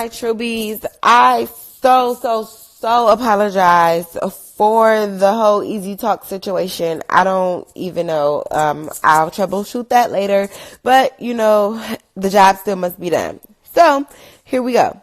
my Trubies. I so apologize for the whole Easy Talk situation. I don't even know. I'll troubleshoot that later. But, the job still must be done. So, here we go.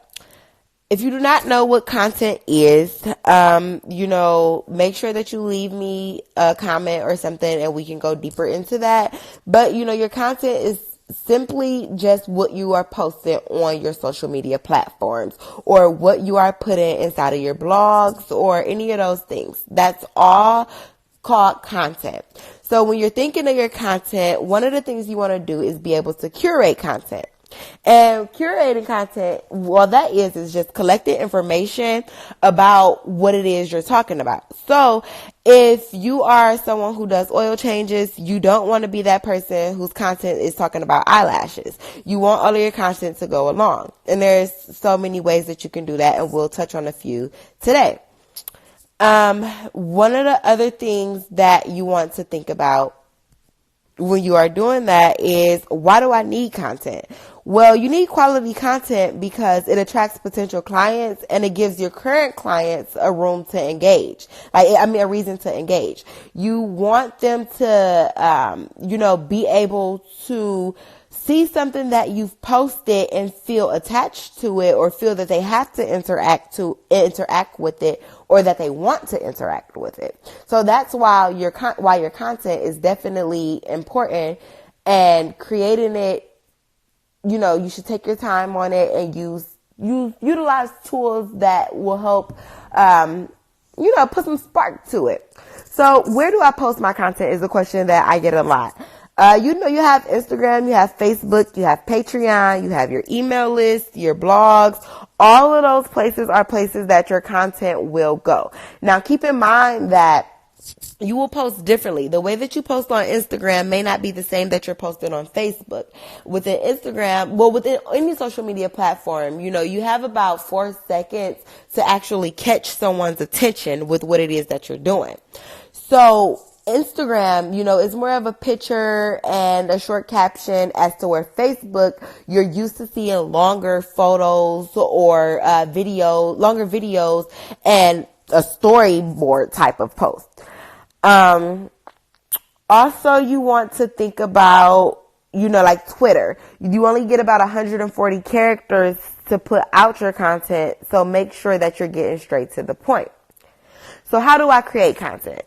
If you do not know what content is, make sure that you leave me a comment or something and we can go deeper into that. But, your content is simply just what you are posting on your social media platforms or what you are putting inside of your blogs or any of those things. That's all called content. So when you're thinking of your content, one of the things you want to do is be able to curate content. And curating content, that is just collecting information about what it is you're talking about. So if you are someone who does oil changes, you don't want to be that person whose content is talking about eyelashes. You want all of your content to go along. And there's so many ways that you can do that, and we'll touch on a few today. One of the other things that you want to think about when you are doing that is, why do I need content? Well, you need quality content because it attracts potential clients and it gives your current clients a room to engage. A reason to engage. You want them to, be able to see something that you've posted and feel attached to it, or feel that they have to interact with it, or that they want to interact with it. So that's why your content is definitely important, and creating it, you should take your time on it and utilize tools that will help, put some spark to it. So where do I post my content is a question that I get a lot. You have Instagram, you have Facebook, you have Patreon, you have your email list, your blogs. All of those places are places that your content will go. Now, keep in mind that you will post differently. The way that you post on Instagram may not be the same that you're posting on Facebook. Within Instagram, within any social media platform, you have about 4 seconds to actually catch someone's attention with what it is that you're doing. So Instagram, is more of a picture and a short caption, as to where Facebook, you're used to seeing longer photos or longer videos and a storyboard type of post. Also, you want to think about, like Twitter. You only get about 140 characters to put out your content, so make sure that you're getting straight to the point. So how do I create content?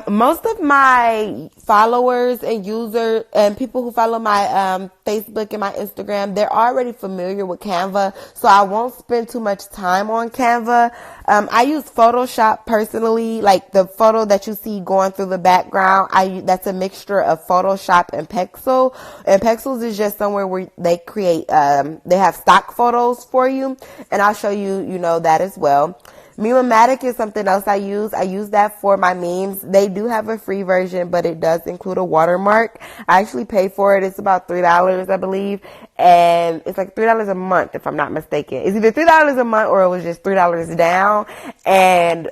Most of my followers and users and people who follow my Facebook and my Instagram, they're already familiar with Canva, so I won't spend too much time on Canva. I use Photoshop personally, like the photo that you see going through the background. That's a mixture of Photoshop and Pexel. And Pexels is just somewhere where they create, they have stock photos for you, and I'll show you, that as well. Memomatic is something else I use. I use that for my memes. They do have a free version, but it does include a watermark. I actually pay for it. It's about $3, I believe. And it's like $3 a month, if I'm not mistaken. It's either $3 a month or it was just $3 down. And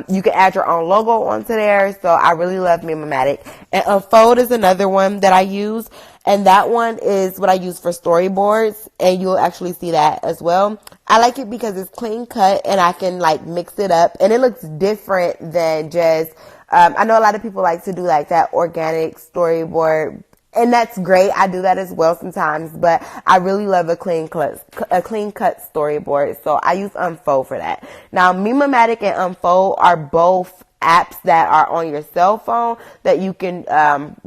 you can add your own logo onto there. So I really love Memomatic. And Unfold is another one that I use. And that one is what I use for storyboards, and you'll actually see that as well. I like it because it's clean cut and I can mix it up, and it looks different than just, I know a lot of people like to do that organic storyboard, and that's great. I do that as well sometimes, but I really love a clean cut storyboard. So I use Unfold for that. Now, Memomatic and Unfold are both apps that are on your cell phone that you can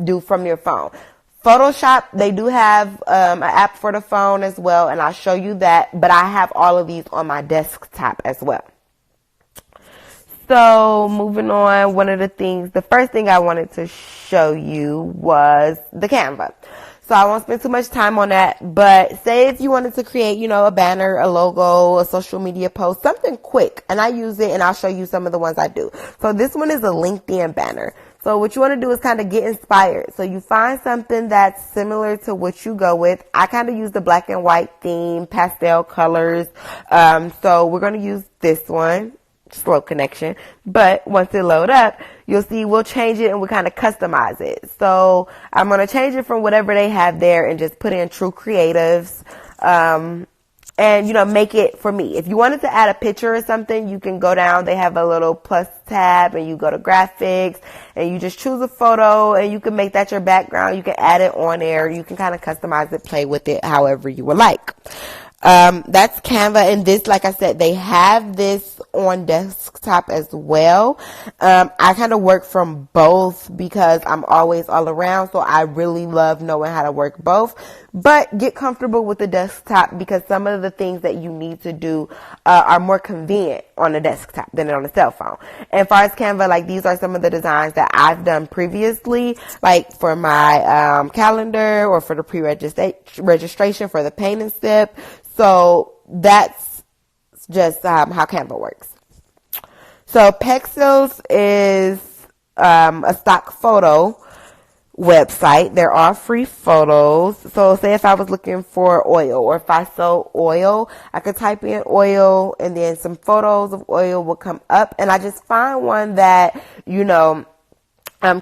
do from your phone. Photoshop, they do have an app for the phone as well, and I'll show you that, but I have all of these on my desktop as well. So moving on, the first thing I wanted to show you was the Canva. So I won't spend too much time on that, but say if you wanted to create, a banner, a logo, a social media post, something quick, and I use it, and I'll show you some of the ones I do. So this one is a LinkedIn banner. So what you want to do is kind of get inspired. So you find something that's similar to what you go with. I kind of use the black and white theme, pastel colors. So we're going to use this one, slow connection. But once it load up, you'll see we'll change it and we'll kind of customize it. So I'm going to change it from whatever they have there and just put in True Creatives. and, make it for me. If you wanted to add a picture or something, you can go down. They have a little plus tab and you go to graphics and you just choose a photo and you can make that your background. You can add it on there. You can kind of customize it, play with it however you would like. That's Canva, and this, like I said, they have this on desktop as well. I kind of work from both because I'm always all around, so I really love knowing how to work both. But get comfortable with the desktop because some of the things that you need to do are more convenient on the desktop than on a cell phone. And as far as Canva, like these are some of the designs that I've done previously, like for my calendar or for the pre-registration for the paint and sip. So that's just how Canva works. So Pexels is a stock photo website. There are free photos. So say if I was looking for oil or if I sold oil, I could type in oil and then some photos of oil will come up. And I just find one that,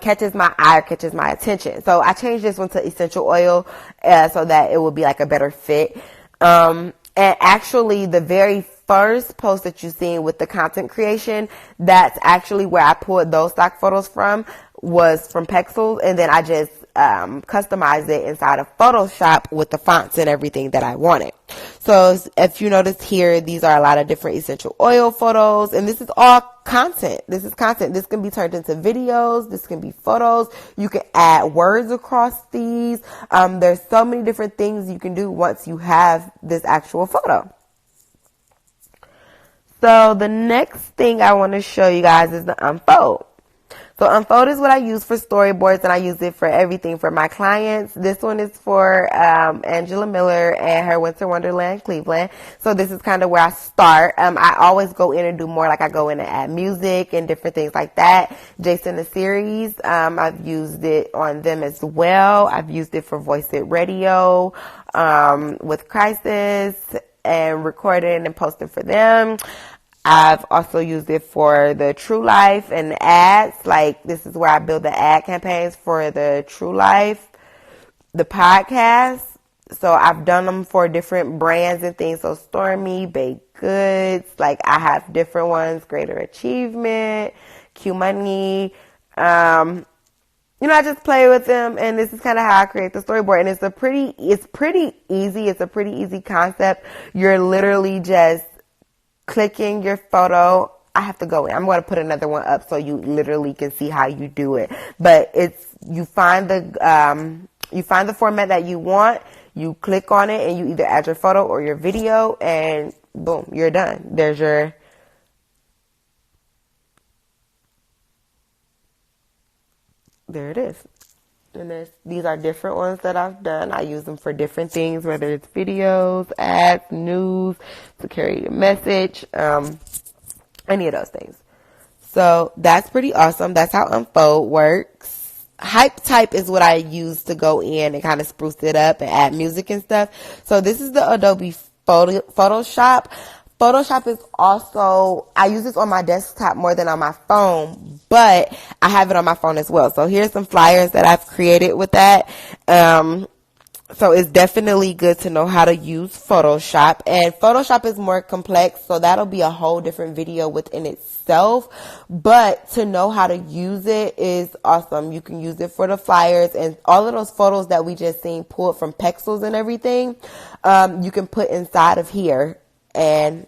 catches my eye or catches my attention. So I changed this one to essential oil so that it would be like a better fit. And actually the very first post that you seen with the content creation, that's actually where I pulled those stock photos from, was from Pexels. And then I just customized it inside of Photoshop with the fonts and everything that I wanted. So if you notice here, these are a lot of different essential oil photos, and this is all content. This is content. This can be turned into videos. This can be photos. You can add words across these. There's so many different things you can do once you have this actual photo. So the next thing I want to show you guys is the Unfold. So Unfold is what I use for storyboards, and I use it for everything for my clients. This one is for Angela Miller and her Winter Wonderland Cleveland. So this is kind of where I start. I always go in and do more, like I go in and add music and different things like that. Jason the Series, I've used it on them as well. I've used it for Voice It Radio with Crisis and recording and posting for them. I've also used it for the True Life and ads. Like this is where I build the ad campaigns for the True Life, the podcast. So I've done them for different brands and things. So Stormy, Baked Goods, like I have different ones, Greater Achievement, Q Money. I just play with them, and this is kind of how I create the storyboard. And it's pretty easy. It's a pretty easy concept. You're literally just clicking your photo. I have to go in. I'm going to put another one up so you literally can see how you do it. But you find the format that you want, you click on it, and you either add your photo or your video, and boom, you're done. There it is. And these are different ones that I've done. I use them for different things, whether it's videos, ads, news, to carry a message, any of those things. So that's pretty awesome. That's how Unfold works. HypeType is what I use to go in and kind of spruce it up and add music and stuff. So this is the Adobe Photoshop. Photoshop is also, I use this on my desktop more than on my phone, but I have it on my phone as well. So here's some flyers that I've created with that. So it's definitely good to know how to use Photoshop, and Photoshop is more complex. So that'll be a whole different video within itself, but to know how to use it is awesome. You can use it for the flyers and all of those photos that we just seen pulled from Pexels and everything. You can put inside of here and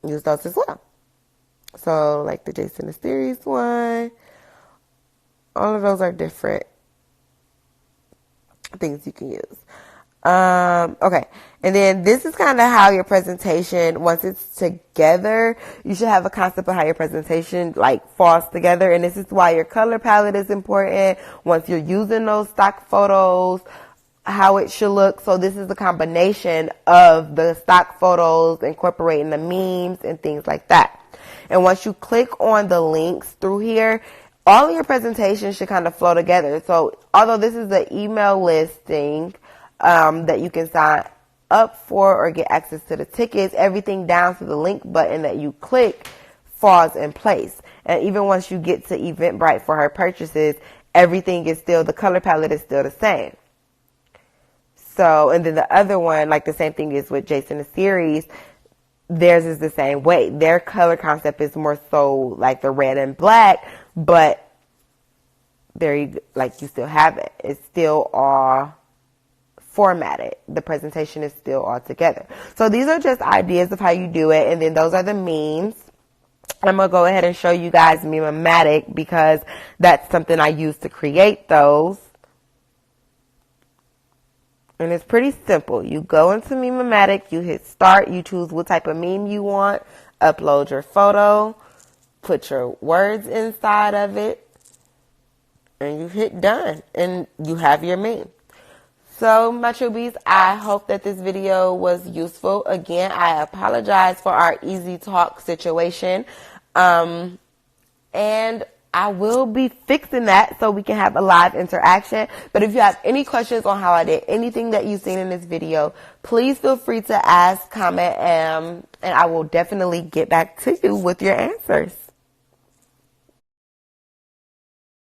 use those as well. So like the Jason the Series one, all of those are different things you can use. Okay. And then this is kind of how your presentation, once it's together, you should have a concept of how your presentation like falls together. And this is why your color palette is important. Once you're using those stock photos, how it should look. So this is the combination of the stock photos, incorporating the memes and things like that. And once you click on the links through here, all of your presentations should kind of flow together. So although this is an email listing that you can sign up for or get access to the tickets, everything down to the link button that you click falls in place. And even once you get to Eventbrite for her purchases, everything is still, the color palette is still the same. So, and then the other one, like the same thing is with Jason the Series, theirs is the same way. Their color concept is more so like the red and black, but you still have it. It's still all formatted. The presentation is still all together. So these are just ideas of how you do it, and then those are the memes. I'm going to go ahead and show you guys Meme-O-Matic because that's something I use to create those. And it's pretty simple. You go into Meme-O-Matic, you hit start, you choose what type of meme you want, upload your photo, put your words inside of it, and you hit done, and you have your meme. So, my Trubies, I hope that this video was useful. Again, I apologize for our easy talk situation. And I will be fixing that so we can have a live interaction. But if you have any questions on how I did anything that you've seen in this video, please feel free to ask, comment, and I will definitely get back to you with your answers.